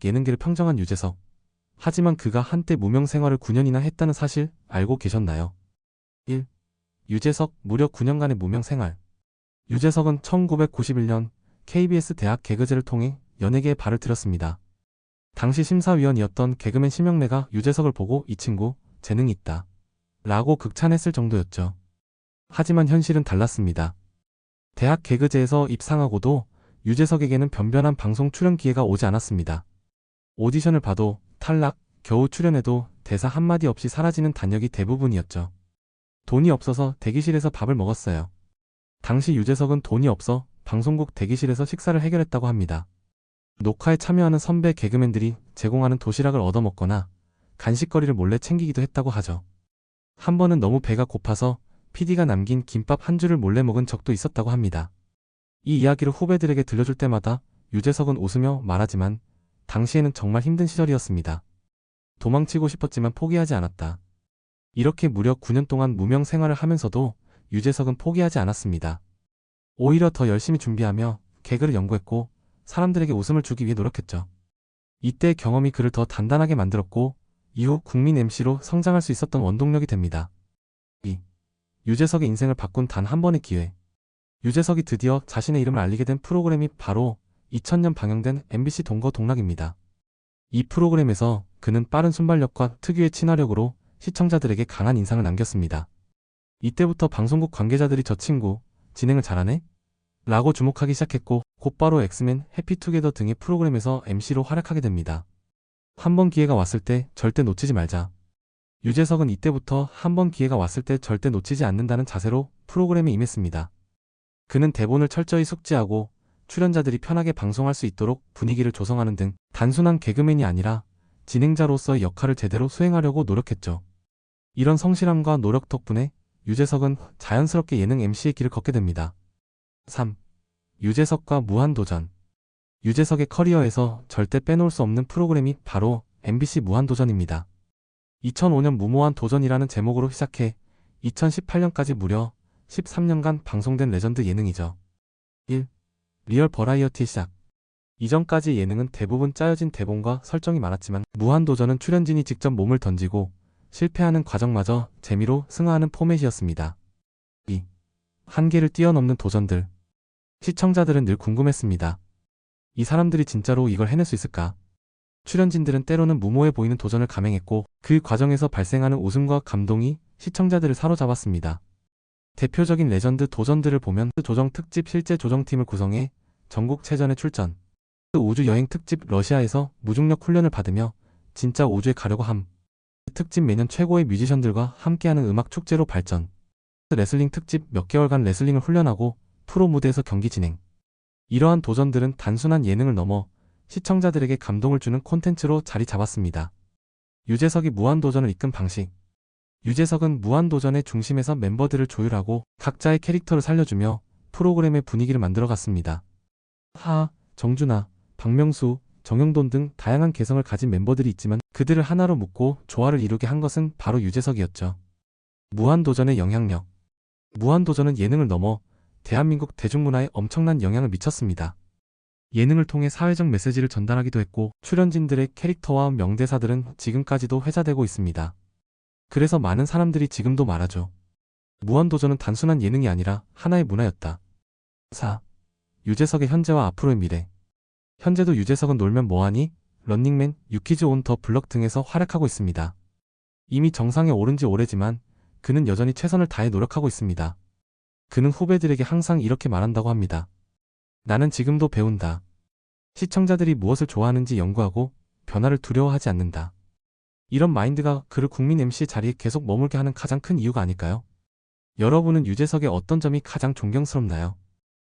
예능계를 평정한 유재석. 하지만 그가 한때 무명 생활을 9년이나 했다는 사실 알고 계셨나요? 1. 유재석 무려 9년간의 무명 생활. 유재석은 1991년 KBS 대학 개그제를 통해 연예계에 발을 들였습니다. 당시 심사위원이었던 개그맨 심영래가 유재석을 보고 이 친구 재능이 있다 라고 극찬했을 정도였죠. 하지만 현실은 달랐습니다. 대학 개그제에서 입상하고도 유재석에게는 변변한 방송 출연 기회가 오지 않았습니다. 오디션을 봐도 탈락, 겨우 출연해도 대사 한마디 없이 사라지는 단역이 대부분이었죠. 돈이 없어서 대기실에서 밥을 먹었어요. 당시 유재석은 돈이 없어 방송국 대기실에서 식사를 해결했다고 합니다. 녹화에 참여하는 선배 개그맨들이 제공하는 도시락을 얻어먹거나 간식거리를 몰래 챙기기도 했다고 하죠. 한 번은 너무 배가 고파서 PD가 남긴 김밥 한 줄을 몰래 먹은 적도 있었다고 합니다. 이 이야기를 후배들에게 들려줄 때마다 유재석은 웃으며 말하지만 당시에는 정말 힘든 시절이었습니다. 도망치고 싶었지만 포기하지 않았다. 이렇게 무려 9년 동안 무명 생활을 하면서도 유재석은 포기하지 않았습니다. 오히려 더 열심히 준비하며 개그를 연구했고 사람들에게 웃음을 주기 위해 노력했죠. 이때의 경험이 그를 더 단단하게 만들었고 이후 국민 MC로 성장할 수 있었던 원동력이 됩니다. 2. 유재석의 인생을 바꾼 단 한 번의 기회. 유재석이 드디어 자신의 이름을 알리게 된 프로그램이 바로 2000년 방영된 MBC 동거동락입니다. 이 프로그램에서 그는 빠른 순발력과 특유의 친화력으로 시청자들에게 강한 인상을 남겼습니다. 이때부터 방송국 관계자들이 저 친구 진행을 잘하네? 라고 주목하기 시작했고 곧바로 엑스맨, 해피투게더 등의 프로그램에서 MC로 활약하게 됩니다. 한 번 기회가 왔을 때 절대 놓치지 말자. 유재석은 이때부터 한 번 기회가 왔을 때 절대 놓치지 않는다는 자세로 프로그램에 임했습니다. 그는 대본을 철저히 숙지하고 출연자들이 편하게 방송할 수 있도록 분위기를 조성하는 등 단순한 개그맨이 아니라 진행자로서의 역할을 제대로 수행하려고 노력했죠. 이런 성실함과 노력 덕분에 유재석은 자연스럽게 예능 MC의 길을 걷게 됩니다. 3. 유재석과 무한도전. 유재석의 커리어에서 절대 빼놓을 수 없는 프로그램이 바로 MBC 무한도전입니다. 2005년 무모한 도전이라는 제목으로 시작해 2018년까지 무려 13년간 방송된 레전드 예능이죠. 1. 리얼 버라이어티의 시작. 이전까지 예능은 대부분 짜여진 대본과 설정이 많았지만 무한도전은 출연진이 직접 몸을 던지고 실패하는 과정마저 재미로 승화하는 포맷이었습니다. 2. 한계를 뛰어넘는 도전들. 시청자들은 늘 궁금했습니다. 이 사람들이 진짜로 이걸 해낼 수 있을까? 출연진들은 때로는 무모해 보이는 도전을 감행했고 그 과정에서 발생하는 웃음과 감동이 시청자들을 사로잡았습니다. 대표적인 레전드 도전들을 보면 조정 특집 실제 조정팀을 구성해 전국체전에 출전, 우주여행 특집 러시아에서 무중력 훈련을 받으며 진짜 우주에 가려고 함, 특집 매년 최고의 뮤지션들과 함께하는 음악 축제로 발전, 레슬링 특집 몇 개월간 레슬링을 훈련하고 프로 무대에서 경기 진행. 이러한 도전들은 단순한 예능을 넘어 시청자들에게 감동을 주는 콘텐츠로 자리 잡았습니다. 유재석이 무한도전을 이끈 방식. 유재석은 무한도전의 중심에서 멤버들을 조율하고 각자의 캐릭터를 살려주며 프로그램의 분위기를 만들어갔습니다. 하하, 정준하, 박명수, 정영돈 등 다양한 개성을 가진 멤버들이 있지만 그들을 하나로 묶고 조화를 이루게 한 것은 바로 유재석이었죠. 무한도전의 영향력. 무한도전은 예능을 넘어 대한민국 대중문화에 엄청난 영향을 미쳤습니다. 예능을 통해 사회적 메시지를 전달하기도 했고 출연진들의 캐릭터와 명대사들은 지금까지도 회자되고 있습니다. 그래서 많은 사람들이 지금도 말하죠. 무한도전은 단순한 예능이 아니라 하나의 문화였다. 4. 유재석의 현재와 앞으로의 미래. 현재도 유재석은 놀면 뭐하니? 런닝맨, 유키즈 온 더 블럭 등에서 활약하고 있습니다. 이미 정상에 오른 지 오래지만 그는 여전히 최선을 다해 노력하고 있습니다. 그는 후배들에게 항상 이렇게 말한다고 합니다. 나는 지금도 배운다. 시청자들이 무엇을 좋아하는지 연구하고 변화를 두려워하지 않는다. 이런 마인드가 그를 국민 MC 자리에 계속 머물게 하는 가장 큰 이유가 아닐까요? 여러분은 유재석의 어떤 점이 가장 존경스럽나요?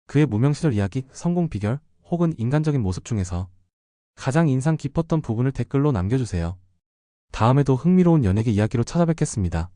그의 무명 시절 이야기, 성공 비결, 혹은 인간적인 모습 중에서 가장 인상 깊었던 부분을 댓글로 남겨주세요. 다음에도 흥미로운 연예계 이야기로 찾아뵙겠습니다.